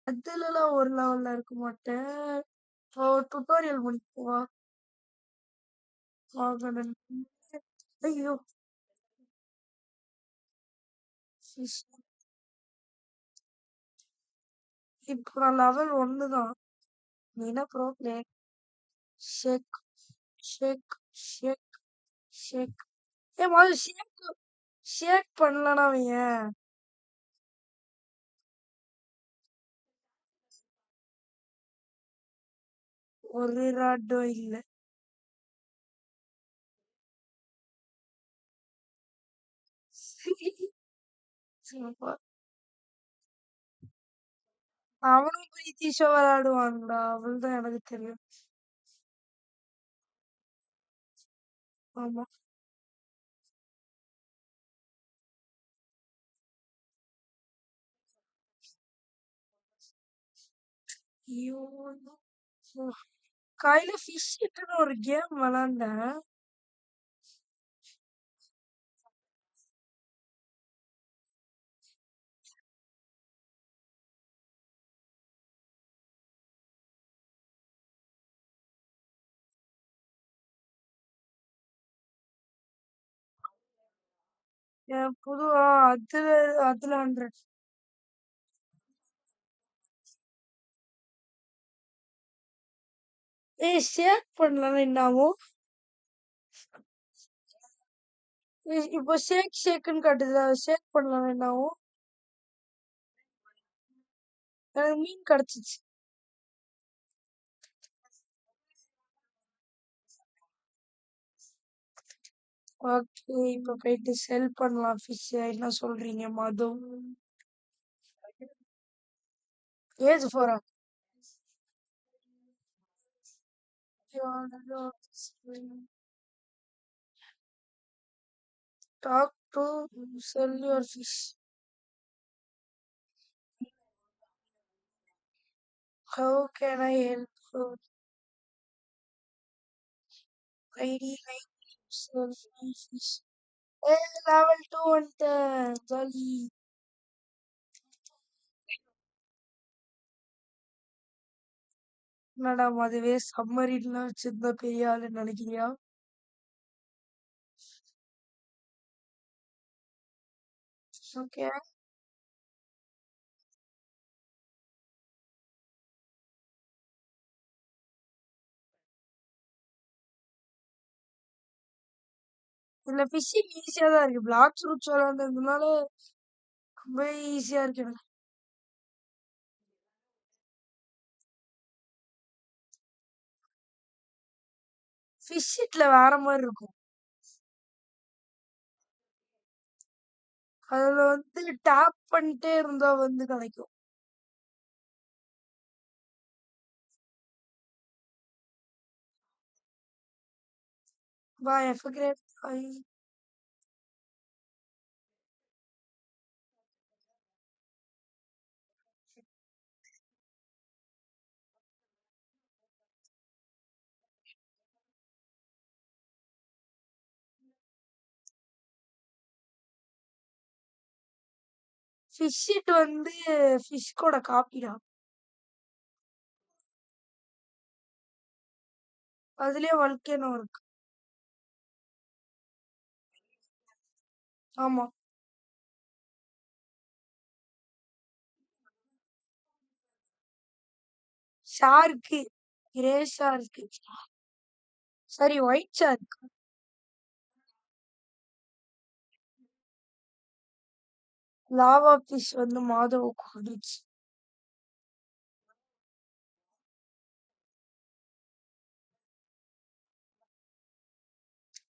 அதுலலாம் ஒரு லெவல்ல இருக்க மாட்டேன். டுட்டோரியல் முடிக்கவா? வாங்கணும். ஐயோ! ஃபிஷ் இப்போ நான் லெவல் 1 தான். நீ என்ன ப்ரோ பிளேயர்? ஷேக், ஷேக், ஷேக், ஷேக். மொதல்ல ஷேக் பண்ணலனா வையேன். ஒரு ராட்டும் இல்ல. சூப்பர். அவனும் பிரீத்திஷா விளையாடுவாங்கடா. அவள்தான் எனக்கு தெரியும். ஆமா. ஐயோ! காலையில ஃபிஷ் ஹிட்னு ஒரு கேம் விளையாண்டேன். என் புது அதுல அதுல 100. ஷேக் பண்ணலன்னா என்ன ஆகும்? இப்போ ஷேக்ன்னு காட்டுதுல. ஷேக் பண்ணலன்னா என்ன ஆகும்? எனக்கு மீன் கிடைச்சிச்சு. ஓகே, இப்ப போயிட்டு செல் பண்ணலாம் ஃபிஷ். என்ன சொல்றீங்க Madhu? Age 4. Talk to sell your fish. How can I help? I'd like sell my fish. Level 2 வந்துட்டேன். ஜாலி. என்னடா அதுவே சம்மரின்லாம் வச்சிருந்தா பெரிய ஆளுன்னு நினைக்கிறியா? ஓகே. இதுல ஃபிஷிங் ஈஸியா தான் இருக்கு. பிளாக் ரூட்ஸ் விளையாண்டதுனால ரொம்ப ஈஸியா இருக்கு எனக்கு. ஃபிஷ் ஹிட்ல வேற மாதிரி இருக்கும். அதுல வந்து டேப் பண்ணிட்டே இருந்தா வந்து கிடைக்கும். Bye, have a great bye. Fish hit வந்து ஃபிஷ் கூட காப்பிடா. அதுலயே வல்கேனோ இருக்கு. ஆமா. Shark, grey shark. சரி, ஒயிட் ஷார்க். லாவா ஃபிஷ் வந்து மாதவ கொண்டுச்சு.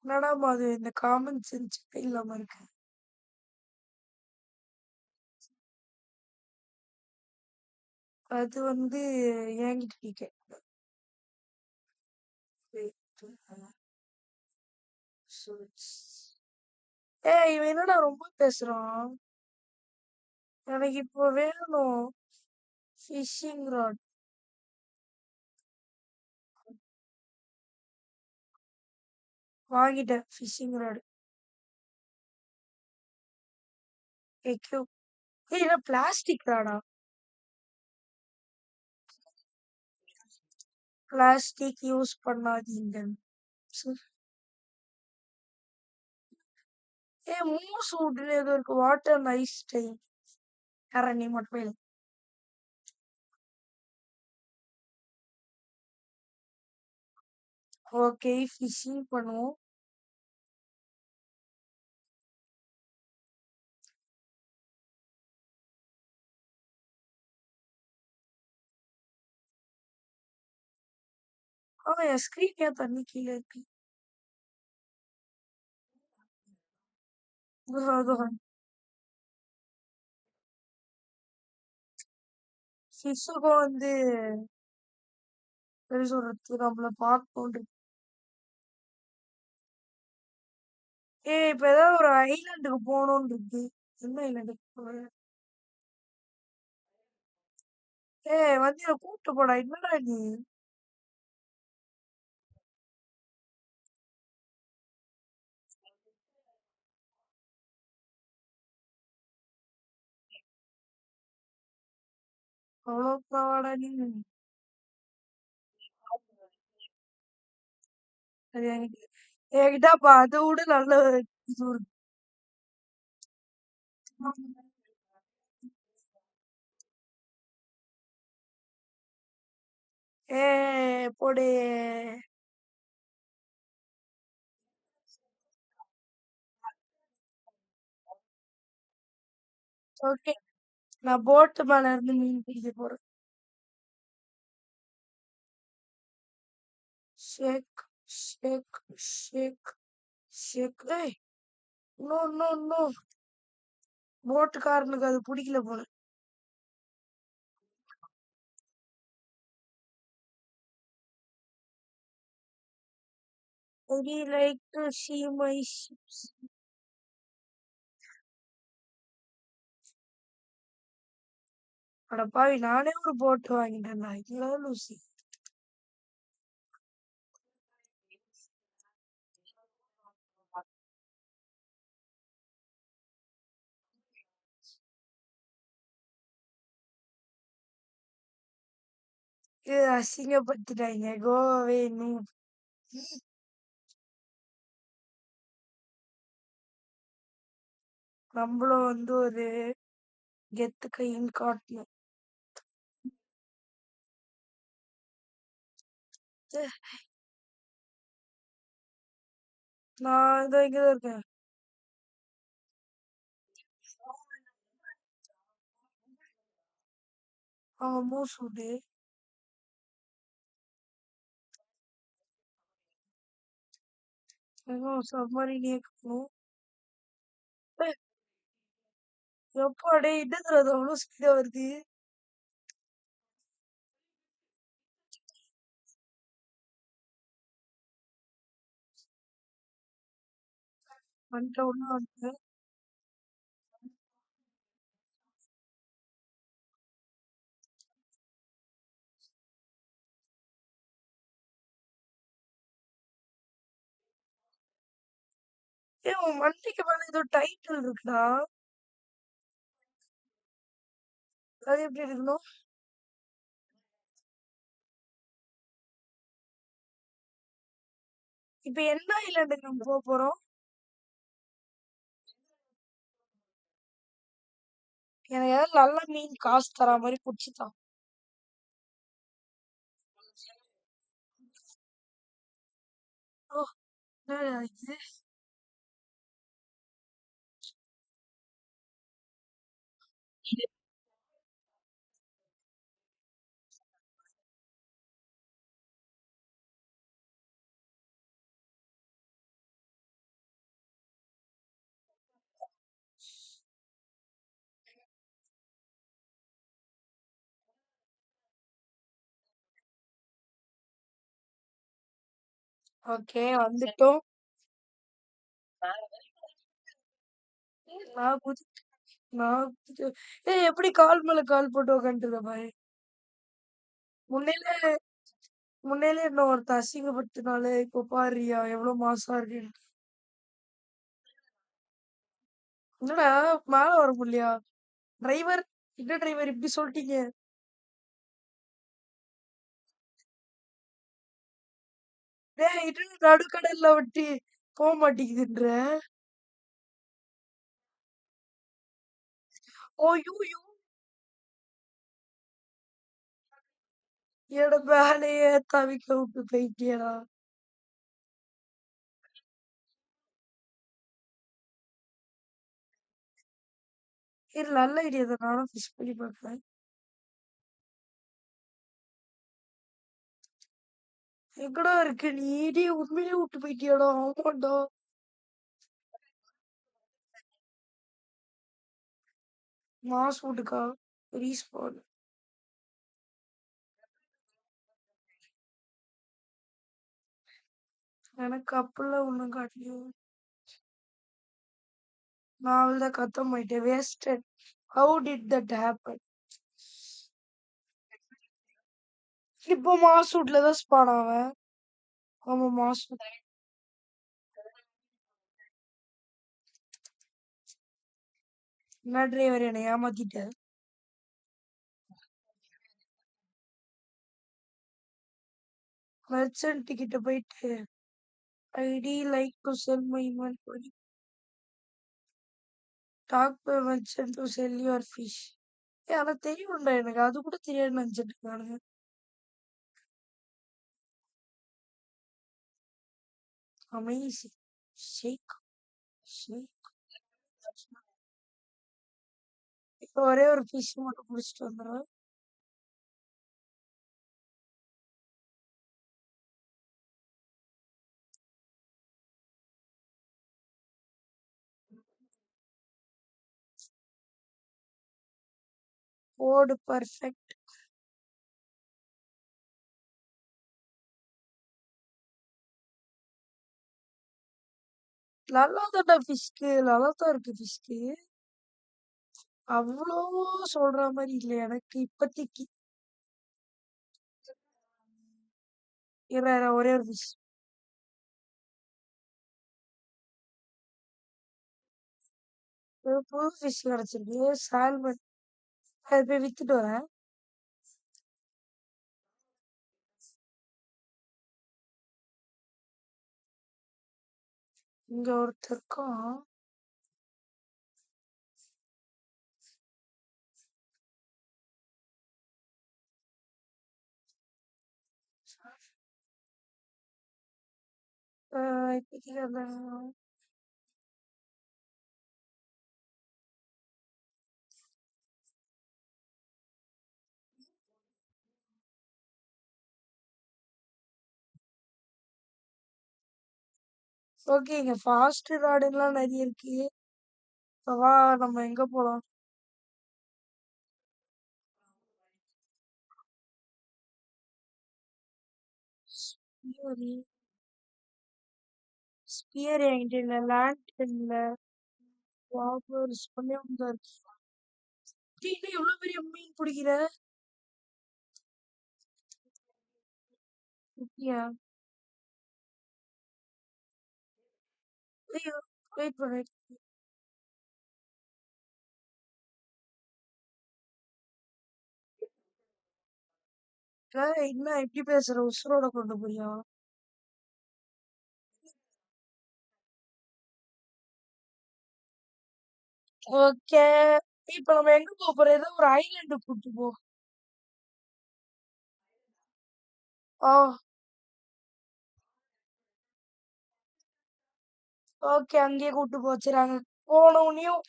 என்னடா மாது இந்த காமன் சென்ஸ் இல்லாம இருக்கு. அது வந்து என்கிட்ட நீ கேட்கக்கூடாது. இவன் என்னடா ரொம்ப பேசுறான். எனக்கு இப்போ வேணும் ஃபிஷிங் ராட். வாங்கிட்டேன் ஃபிஷிங் ராட். ஏய், என்ன பிளாஸ்டிக் ராடா? பிளாஸ்டிக் யூஸ் பண்ணாதீங்க. மூஸ் வுட்னு ஏதோ இருக்கு. Water nice time. யாரா நீ மட்டும் இல்லை. ஓகே, ஃபிஷிங் பண்ணுவோம். என் ஸ்கிரீன் ஏன் தண்ணி கீழே இருக்கு? அதுதான் ஃபிஷ்ஷுக்கும் வந்து எப்படி சொல்றது, நம்மள பார்க்கணும். இப்ப ஏதாவது ஒரு ஐலாண்டுக்கு போகணும்னு இருக்கு. என்ன ஐலாண்டுக்கு போறேன்? வந்து என்ன கூப்பிட்டு போடா. என்னடா நீ? அவ்வளோ பாவாடா நீ? அது என்கிட்ட அப்ப அதை விட நல்ல இது இருக்கு. போடு. ஓகே, நான் போட்டு மேல இருந்து மீன் பிடிக்க போறேன். Shake shake shake shake. No no no. போட்டுக்காரனுக்கு அது பிடிக்கல போல. Would you like to see my ships? அடப்பாவி, நானே ஒரு போட்டு வாங்கிட்டேன்டா. இதுல லூசி. இது அசிங்கப்படுத்திட்டாங்க. கோவாவே இன்னும் நம்மளும் வந்து ஒரு கெத்து கைன்னு காட்டணும். நான் இதோ இங்கதான் இருக்கேன். அவன் மூசூடு. சப்மரீன் இயக்கணும். எப்பாடே இன்னத்துல அது அவ்வளவு ஸ்பீடா வருது? வந்துட்ட ஒண்ணு வந்து. உன் வண்டிக்கு மேல ஏதோ டைட்டில் இருக்குடா. அது எப்படி இருக்கணும்? இப்ப என்ன ஐலாண்டுக்கு நம்ம போக போறோம்? எனக்கு ஏதாவது நல்ல மீன் காசு தரா மாதிரி புடிச்சுதான். ஓ, என்னடா இது? ஓகே, வந்துட்டோம். நான் குதி நான் குதி எப்படி கால் மேல கால் போட்டு உக்காந்துருக்க பாரு. முன்னையில முன்னையில என்ன ஒருத்த அசிங்கப்படுத்தினாலே இப்ப பாருயா எவ்வளவு மாசா இருக்கு. என்னடா, மேல வர முடியலையா? டிரைவர், என்ன டிரைவர் இப்படி சொல்லிட்டீங்க? டேய் இது நடுக்கடல்ல விட்டு போ மாட்டேங்குதுன்ற. ஐய்யய்யோ! என்ன மேலயே தவிக்க விட்டு போயிட்டியேடா. இது நல்ல ஐடியா தான். நானும் ஃபிஷ் பண்ணி பார்க்குறேன். எங்கடா இருக்கு நீ? டேய் உண்மையிலேயே விட்டு போயிட்டியாடா? ஆமாண்டா. மாஸ் வுட்டுக்கா? ரீஸ்பான். எனக்கு அப்பல்லாம் ஒண்ணும் காட்டலையே. நான் அவ்வளவுதான் கத்தம் போயிட்டேன். Wasted. How did that happen? இப்போ மாஸ் வுட்ல தான் ஸ்பான் ஆவேன். ஆமா மாஸ் வுட். என்ன டிரைவர் என்னை ஏமாத்திட்ட. மெர்ச்சன்ட் கிட்ட போயிட்டு I'd like to sell my inventory. Talk to merchant to sell your fish. ஏ அதான் தெரியும்டா எனக்கு. அது கூட தெரியாது நினைச்சிட்டு இருக்கானுங்க. அமேசிங். Shake shake. இப்போ ஒரே ஒரு ஃபிஷ் மட்டும் பிடிச்சிட்டு வந்துடுறேன். போடு பர்ஃபெக்ட். நல்லா தான்டா ஃபிஷ்க்கு. நல்லா தான் இருக்கு ஃபிஷ்க்கு. அவ்வளோ சொல்ற மாதிரி இல்லை எனக்கு இப்போதைக்கு. ஒரே ஒரு ஃபிஷ். புது ஃபிஷ் கிடைச்சிருக்கு. சால்மன். அது போய் வித்துட்டு வரேன். இங்க ஒருத்தர் இருக்கான். இப்போதைக்கு அந்த ஓகே இங்க ஃபாஸ்ட் ராடுலாம் நிறைய இருக்கு. இப்ப வா நம்ம எங்க போலாம்? ஸ்பியரி. ஸ்பியர் என்கிட்ட இல்ல. லேண்ட் இல்ல. வாபர்ஸ் பண்ணே வந்தாரு. என்ன எவ்வளவு பெரிய மீன் பிடிக்கிற? குட்டியா? ஐயோ வெயிட் பண்ணு. என்ன இப்படி பேசுற? உசுரோட கொண்டு போறியா? ஓகே. இப்ப நம்ம எங்க போறோம்? ஏதோ ஒரு ஐலாண்டு கூட்டு போ. ஆ ஓகே அங்கேயே கூட்டு போச்சுறாங்க. போனவனையும்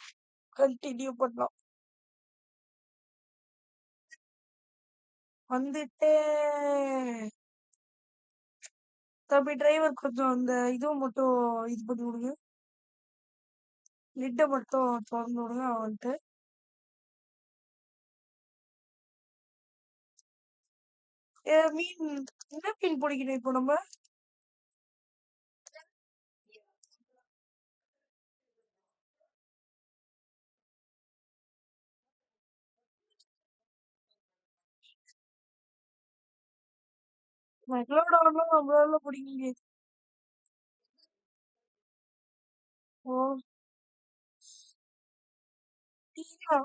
கண்டினியூ பண்ணலாம். வந்துட்டு தம்பி டிரைவர் கொஞ்சம் அந்த இதுவும் மட்டும் இது பண்ணி விடுங்க. லிட்டை மட்டும் திறந்து விடுங்க அவன்ட்டு. மீன் என்ன மீன் பிடிக்கணும் இப்போ நம்ம? மெக்லோடான்லாம் நம்மளால பிடிக்க முடியாது. ஓ டீனா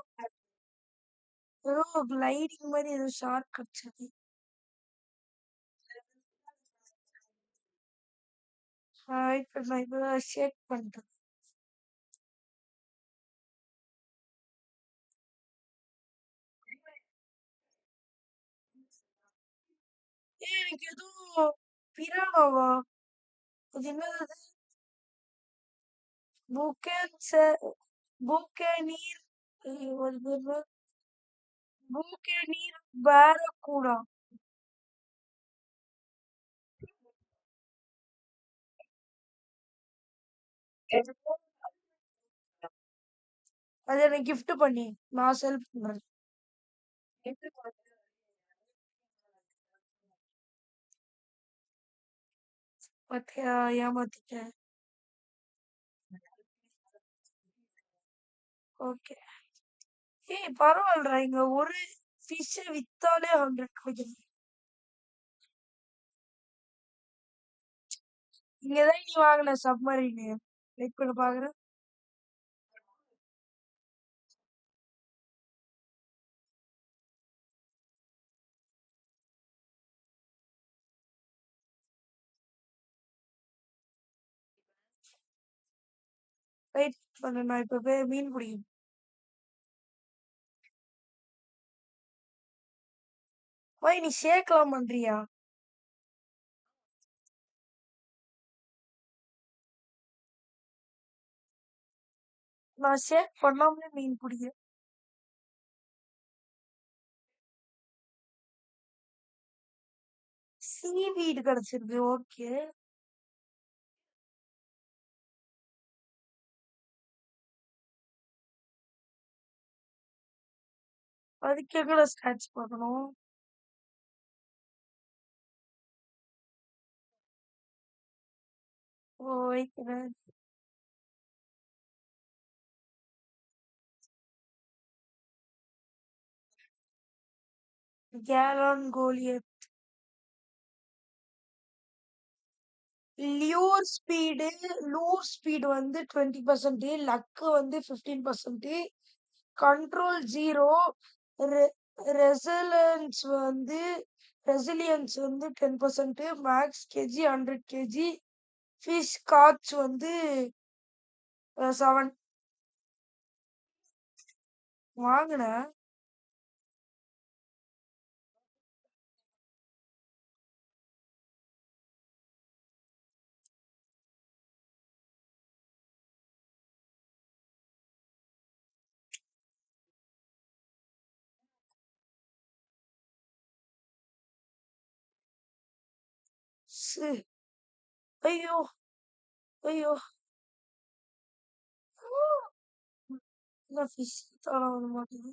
ஏதோ கிளைடிங் மாதிரி ஏதோ ஷார்க் கிடைச்சது. வெயிட் பண்ணு, நான் இப்பதான் ஷேக் பண்ணிட்டேன். எனக்கு ஏதோ பிரானாவா? அது என்னது? புக்கேன்சர் புக்கேனீர் அது பேர் என்ன? புக்கேனீர் பேரக்கூடா. அது எனக்கு gift பண்ணி நான் செல் பண்றேன். பாத்தியா, ஏமாத்திட்டேன். ஓகே. ஏய் பரவாயில்லடா, இங்க ஒரு ஃபிஷ் வித்தாலே 100 கிடைக்குது. இங்கதான் நீ வாங்கின சப்மரீன். வெயிட் பண்ண பாக்குறேன். வெயிட் பண்ண, நான் இப்ப போய் மீன் பிடிக்கும். வை, நீ ஷேக்லாம் பண்றியா? நான் ஷேக் பண்ணாமலே மீன் பிடிக்கும். சீவீடு கிடைச்சிருக்கு. ஓகே. அதுக்கு எங்கட ஸ்டாட்ச் பார்க்கணும்? ஓ, வைக்கிறேன். கேலன் கோலியத். லியூர் ஸ்பீடு லூர் ஸ்பீடு வந்து 20%, லக்கு வந்து 15%, கண்ட்ரோல் 0, ரெசலன்ஸ் வந்து ரெசிலியன்ஸ் வந்து 10%, மேக்ஸ் கேஜி 100 kg, ஃபிஷ் காட்ச் வந்து 7. வாங்கினேன். சி, ஐயோ ஐயோ, என்ன ஃபிஷ் தான வர மாட்டேங்குது.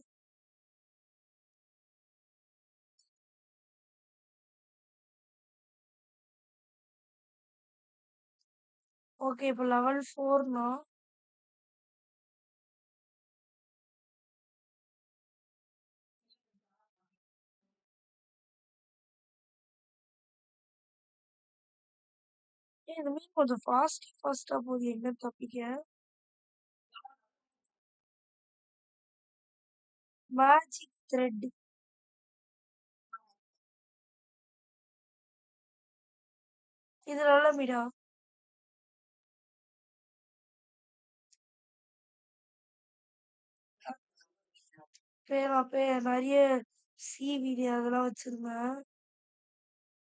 ஓகே, இப்போ லெவல் 4னா இந்த மீன் கொஞ்சம் ஃபாஸ்டா போகுது, எங்க தப்பிக்க? Magic thread. இது நல்ல மீடா? பேர் நிறைய சிவிடி அதெல்லாம் வச்சிருந்தேன்.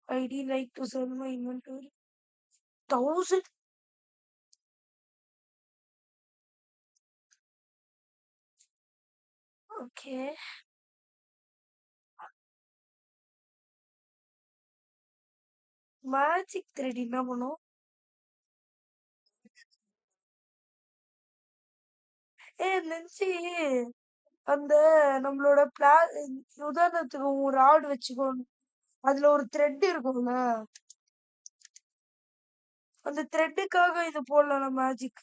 I'd like to sell my inventory 1000. Okay. Magic thread என்ன பண்ணும்? நெஞ்சு அந்த நம்மளோட உதாரணத்துக்கு ஒரு ராடு வச்சுக்கோ, அதுல ஒரு த்ரெட் இருக்கும்ல, அந்த த்ரெட்டுக்காக இது போடலாம் மேஜிக்.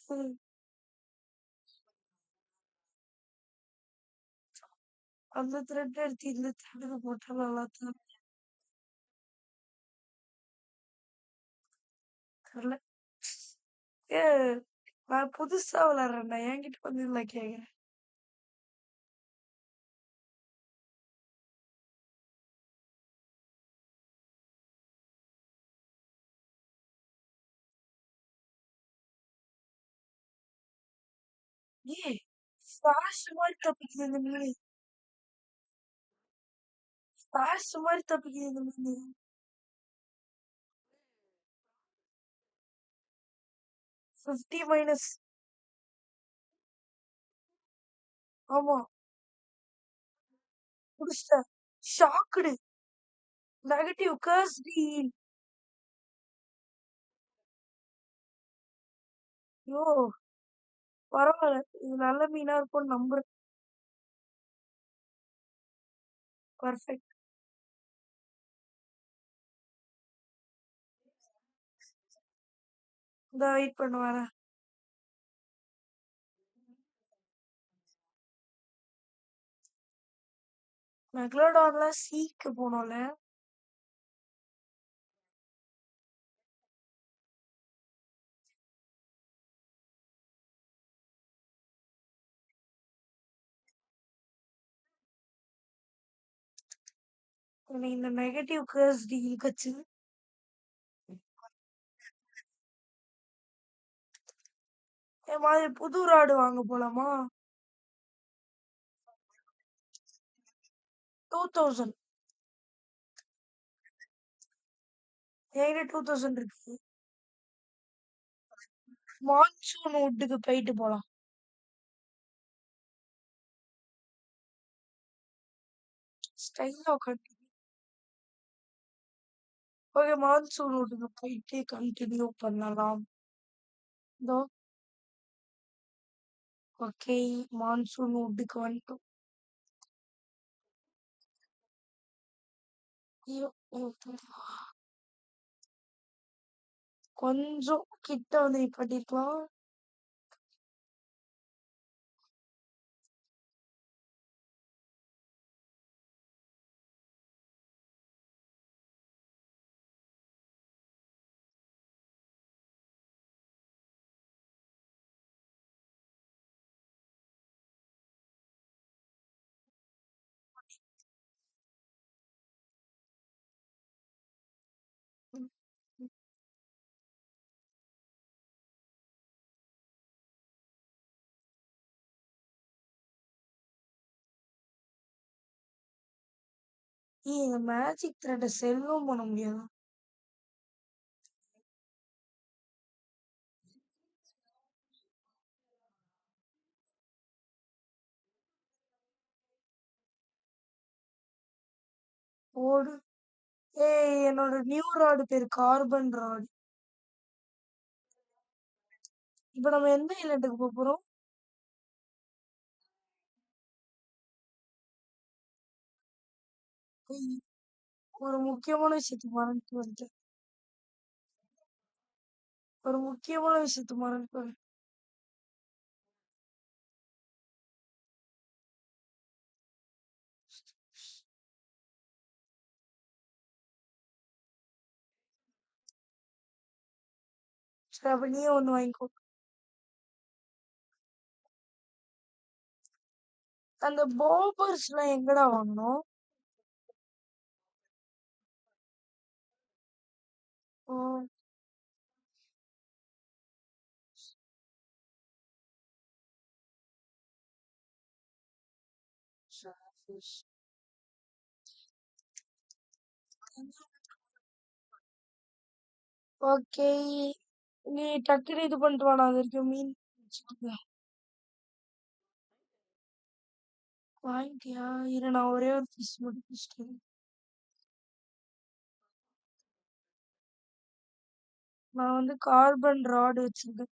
அந்த த்ரெட் எடுத்து இந்த த்ரெட்டுக்கு போட்டா நல்லா தான் தெரியல. ஏ, நான் புதுசா விளையாடுறேன்டா, என்கிட்ட வந்து இல்லை கேக்குறேன். ஏய், ஃபாஸ்ட் மாதிரி தப்பிக்குது இந்த மீன். ஃபாஸ்ட் மாதிரி தப்பிக்குது இந்த மீன். 50 மைனஸ். ஆமா, புடிச்சிட்டேன். ஷாக்குடு. Negative curse deal. ஐயோ, பரவாயில்ல. இது நல்ல மீனா இருக்கும்னு நம்புறேன். பர்ஃபெக்ட். இந்த வெயிட் பண்ண வரேன். மெக்லோடான்ல சீக்கு போனோம்ல. எனக்கு இந்த நெகட்டிவ் கர்ஸ் டீல் கச்சு. என் மாதிரி புது ராடு வாங்க போலாமா? 2000. என்கிட்ட 2000 இருக்கு. மான்சூன் வுட்டுக்கு போயிட்டு போலாம். ஸ்டைலா உட்காந்து. ஓகே, மான்சூன் வுட்டுக்கு போயிட்டு கண்டினியூ பண்ணலாம். இதோ. ஓகே, மான்சூன் வுட்டுக்கு வந்துட்டோம். ஐயோ, கொஞ்சம் கிட்ட வந்து நிப்பாட்டிருக்கலாம். இந்த மேஜிக் த்ரெட்டை செல்லும் பண்ண முடியாது. ஓடு. ஏய், என்னோட நியூ ராடு பேரு கார்பன் ராடு. இப்ப நம்ம எந்த ஐலண்டுக்கு போக போறோம்? ஏய், ஒரு முக்கியமான விஷயத்த மறந்துட்டு வந்துட்டேன். ஒரு முக்கியமான விஷயத்த மறந்துட்டு வந்துட்டேன். சரி, அப்ப நீயே ஒண்ணு வாங்கிக்கோ. அந்த போபர்ஸ் எல்லாம் எங்கடா வாங்கணும்? ஓ, ஓகே. நீ டக்குனு இது பண்ணிட்டு வாடா, அது வரைக்கும் மீன் வச்சுக்கோங்க. வாங்கிட்டியா? இரு, நான் ஒரே ஒரு பீஸ் மட்டும் பிடிச்சிட்டு வரேன். நான் வந்து கார்பன் ராடு வச்சிருக்கேன்.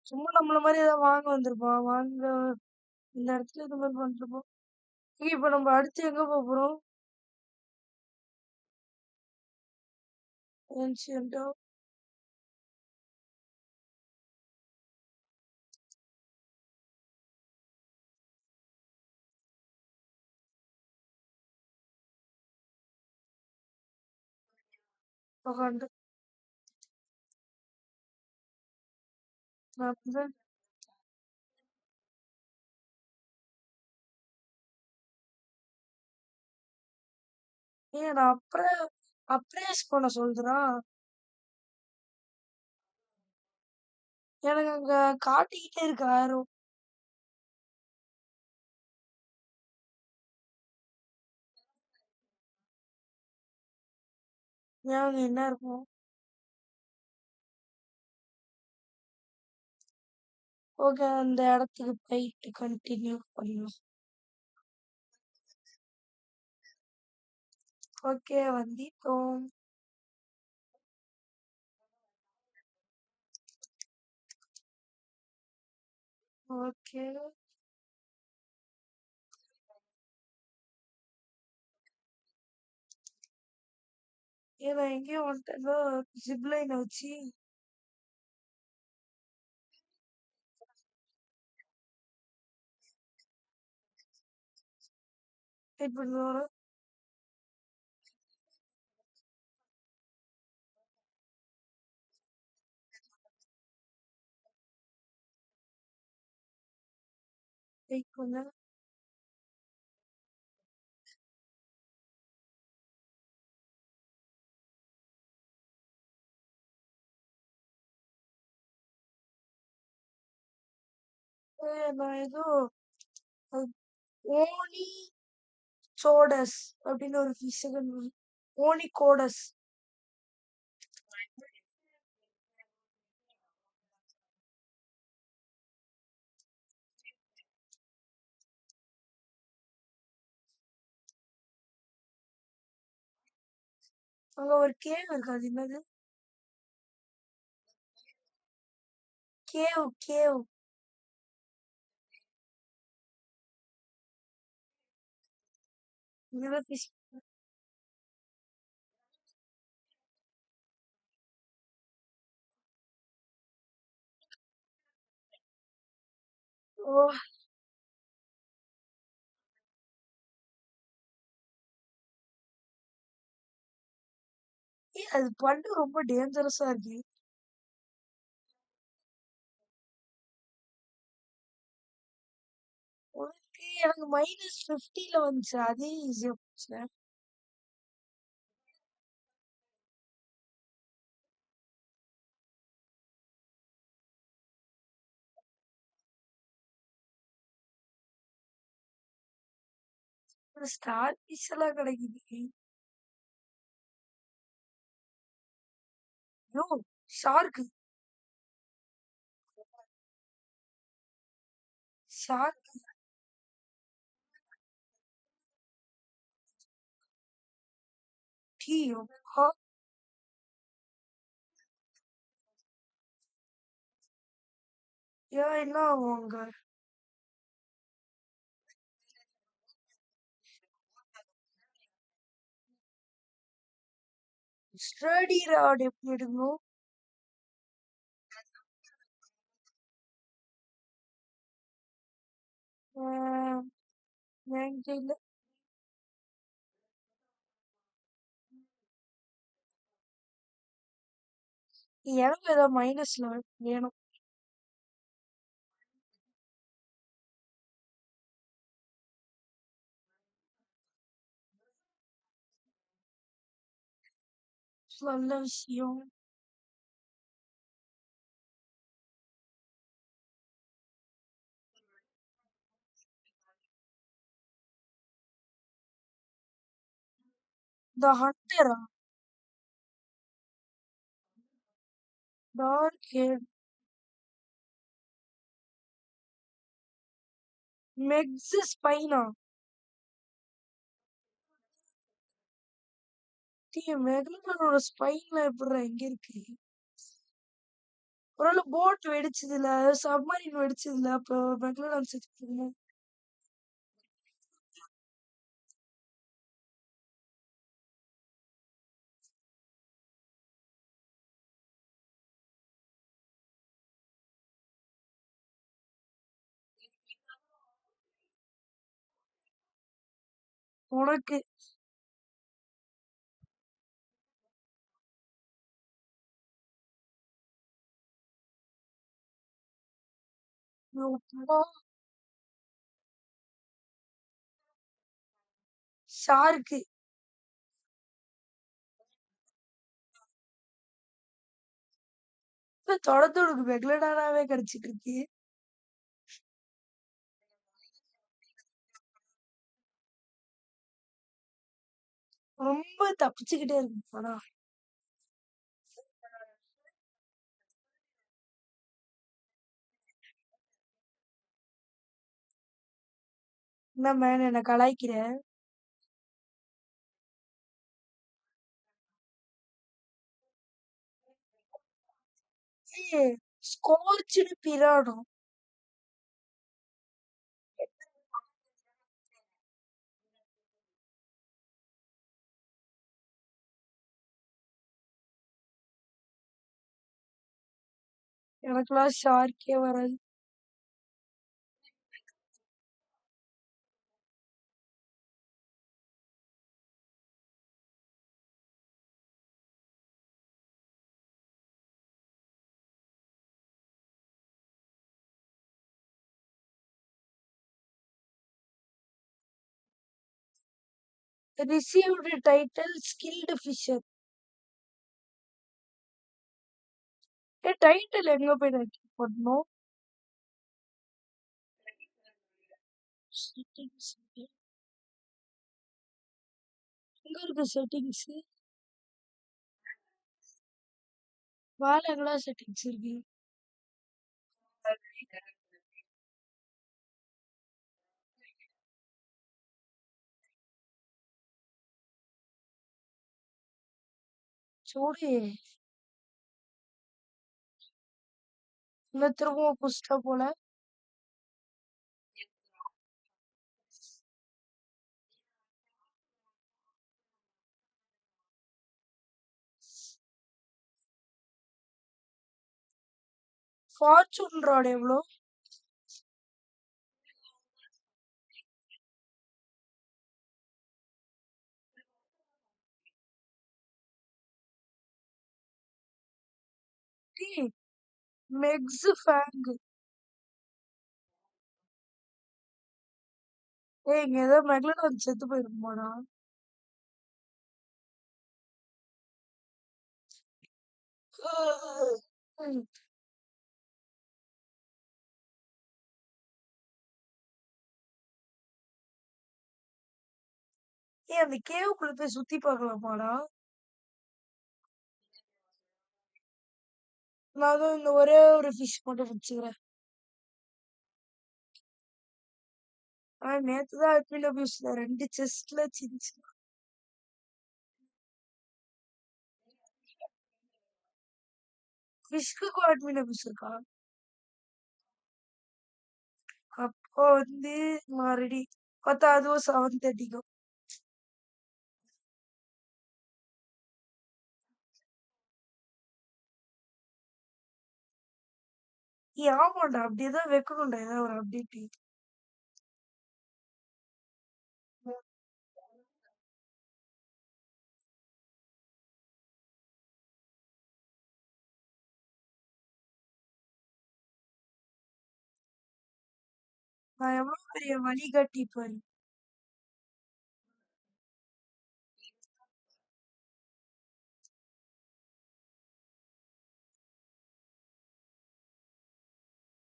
சும்மா நம்மள மாதிரி ஏதாவது வாங்க வந்திருப்போம். வாங்க இந்த இடத்துல இது மாதிரி பண்ணிருப்போம். இப்ப நம்ம அடுத்து எங்க போக போறோம்? ஏன்ஷியன்டா. உக்காண்டு. நான் வந்து ஏன் நான் அப்ரைஸ் பண்ண சொல்றேன். எனக்கு அங்க காட்டிக்கிட்டே இருக்கு ஆரோ. ஏங்க என்ன இருக்கும்? ஓகே, அந்த இடத்துக்கு போயிட்டு கண்டினியூ பண்ணலாம். ஓகே, வந்துட்டோம். ஓகே. ஏன் நான் எங்கேயோ வந்துட்டேன்னா ஜிப்லைனை வச்சு வெயிட் பண்ணுவாங்க. வெயிட் பண்ண. நான் ஏதோ அஹ், ஓனி சோடஸ் அப்படின்னு ஒரு ஃபிஷகன். ஓனி கோடஸ். அங்க ஒரு கேவ் இருக்கு, அது என்னது? கேவ். இங்கதான் ஃபிஷ். ஓ, அது பண்ணு ரொம்ப டேஞ்சரஸா இருக்கு. உனக்கு எனக்கு -50ல வந்துச்சு, அதே ஈஸியா போச்சு. ஸ்டார் ஃபிஷ் எல்லாம் கிடைக்குது. ஐயோ, ஷார்க். ஷார்க். டீ. ஏன் என்ன ஆகும் அங்க? ஸ்டடி ராட் எப்படி எடுக்கணும்? ஆஹ், என்கிட்ட இல்ல. எனக்கு ஏதோ மைனஸ்ல வேணும். நல்ல விஷயம். த ஹண்டரா? Dark head. மெக்ஸ் ஸ்பைனா? டீ, மெக்லனோட ஸ்பைன்ல எப்படி எங்க இருக்கு? ஒருவேளை போட் வெடிச்சதுல, சப்மரீன் வெடிச்சதுல, அப்போ மெக்லனான் செத்து. உனக்கு ஷார்க்கு. தொடர்ந்து உனக்கு மெக்லடானாவே கிடைச்சிட்டு இருக்கு. ரொம்ப தப்பிச்சுக்கிட்டே இருக்கு படம். என்ன மேன் என்ன கலாய்க்கிற? ஏய், ஸ்கோர்ச்டு பிரானோ. எனக்கெல்லாம் ஷார்க்கே வராது. Received title skilled fisher. ஏ டைட்டில் எங்க போய் நான் கிளிக் பண்ணணும்? செட்டிங்ஸ். எங்க இருக்கு செட்டிங்ஸ்? வேற எங்கடா செட்டிங்ஸ் இருக்கு? சூடு. இல்ல திரும்பவும் புஷ்டா போல. ஃபார்ச்சூன் ராட் எவ்வளோ? டேய், மெக்ஸ் ஃபேங். ஏய், இங்க ஏதோ மெக்லடான் செத்து போயிருக்குமாடா? ம். ஏய், அந்த கேவுக்குள்ள போய் சுத்தி பார்க்கலாமாடா? நான் அதுவும் இந்த ஒரே ஒரு ஃபிஷ் மட்டும் வச்சுக்கிறேன். ஆனா நேத்து தான் அட்மின் அபியூஸ்ல 2 செஸ்ட்ல சின்ன ஃபிஷ்க்கு அட்மின் அபியூஸ் இருக்கா? அப்போ வந்து நான் ரெடி. பார்த்தா அதுவும் 7:30க்கும். ஏய், ஆமாண்டா, அப்படியேதான் வைக்கணும்டா ஏதாவது ஒரு அப்டேட். நான் எவ்வளவு பெரிய வழிகாட்டி பாரு.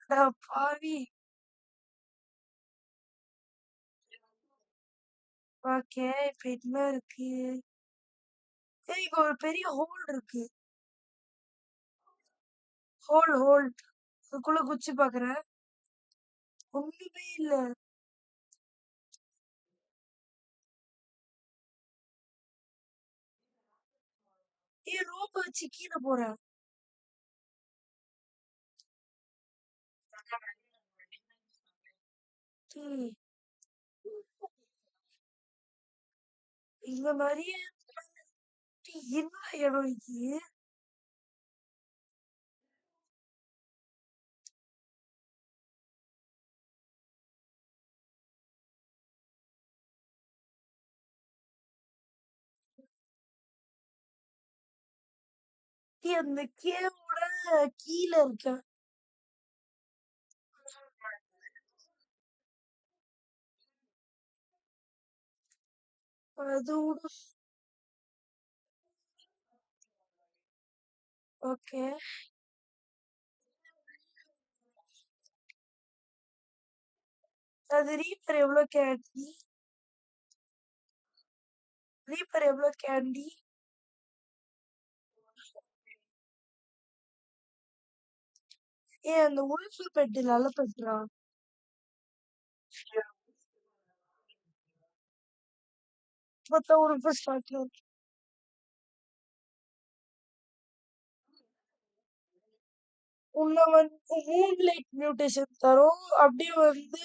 அட பாவி. ஓகே, இப்ப என்ன இருக்கு? ஏய், இங்க ஒரு பெரிய ஹோல் இருக்கு. ஹோல். அதுக்குள்ள குச்சி பாக்குறேன். ஒண்ணுமே இல்ல. ஏய், ரோப்ப வச்சு கீழே போறேன். ஏய், இங்க நிறைய என்ன இடம் இது? ஏய், அந்த கேவோட கீழே இருக்க. அது ஓகே. அது ரீப்பர் எவ்வளோ கேண்டி? ரீப்பர் எவ்வளோ கேண்டி? அந்த உல்ஃப் பெட்டு நல்ல பெட்ரா? மொத்தம் உல்ஃப் ஸ்டார்ட்ல இருக்கு. உன்னை வந்து மூன்லைட் மியூட்டேஷன் தரும். அப்படியே வந்து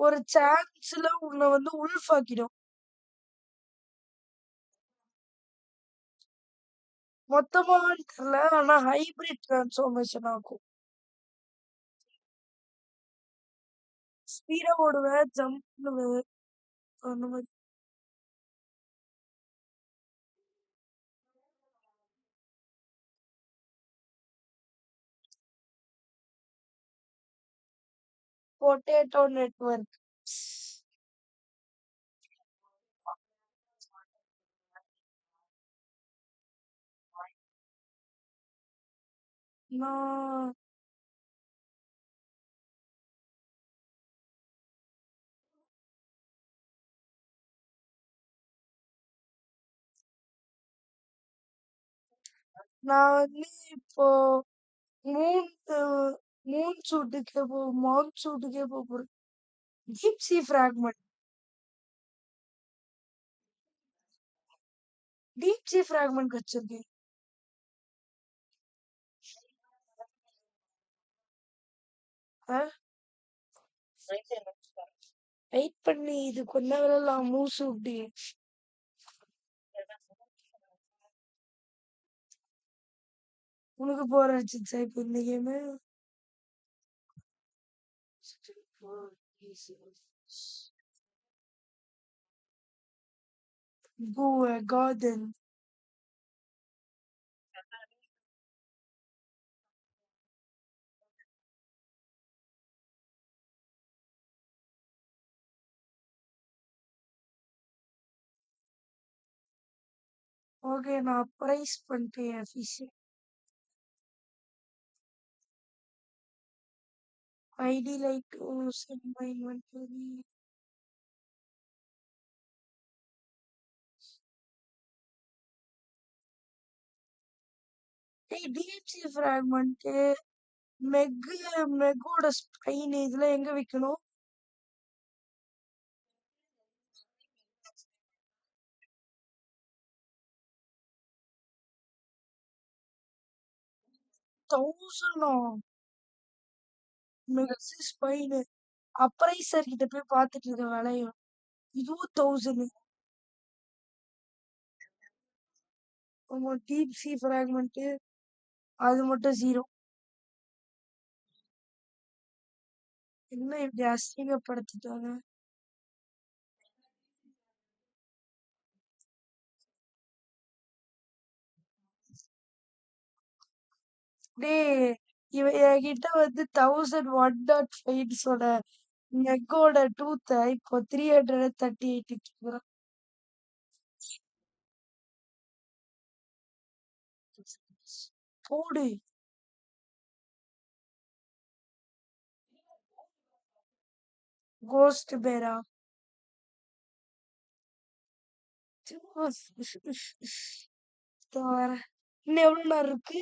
ஒரு சான்ஸ்ல உன்னை வந்து உல்ஃப் ஆக்கிடும். மொத்தமான்னு தெரியல, ஆனா ஹைபிரிட் டிரான்ஸ்ஃபார்மேஷன் ஆகும். ஸ்பீடா ஓடுவேன், ஜம்ப் பண்ணுவேன், அந்த மாதிரி. Potato network. நான் நான் வந்து இப்போ மூன் மூன் சூட்டுக்கே மவுண்ட் சூட்டுக்கே போறேன். Deep C fragment. Deep C fragment வச்சிருக்கேன். வெயிட் பண்ணி இது கொஞ்ச நேரம் மூவ் சூட்டு. உனக்கு போர் அடிச்சிச்சா இப்போ இந்த கேமு? கார்டன். ஓகே, நான் ப்ரைஸ் பண்ணிட்டேன் fish. I'd like sent my inventory. DMC fragment, மெக், மெக்கோட ஸ்பைன் இதெல்லாம் எங்க விற்கணும்? 1000 மெக்ஸி ஸ்பைன். அப்ரைசர் கிட்ட போய் பார்த்துட்டு இருக்க விலையும் இதுவும் 1000. டீப் சி ஃபிராக்மெண்ட் அது மட்டும் 0. என்ன இப்படி அசிங்கப்படுத்திட்டாங்க? டேய், இவன் என்கிட்ட வந்து 1105 நெக்கோட டூத்தை இப்போ 338 இருக்கிறான். போடு. கோஸ்ட் பேரா? வரேன். இன்னும் எவ்வளவு நேரம் இருக்கு?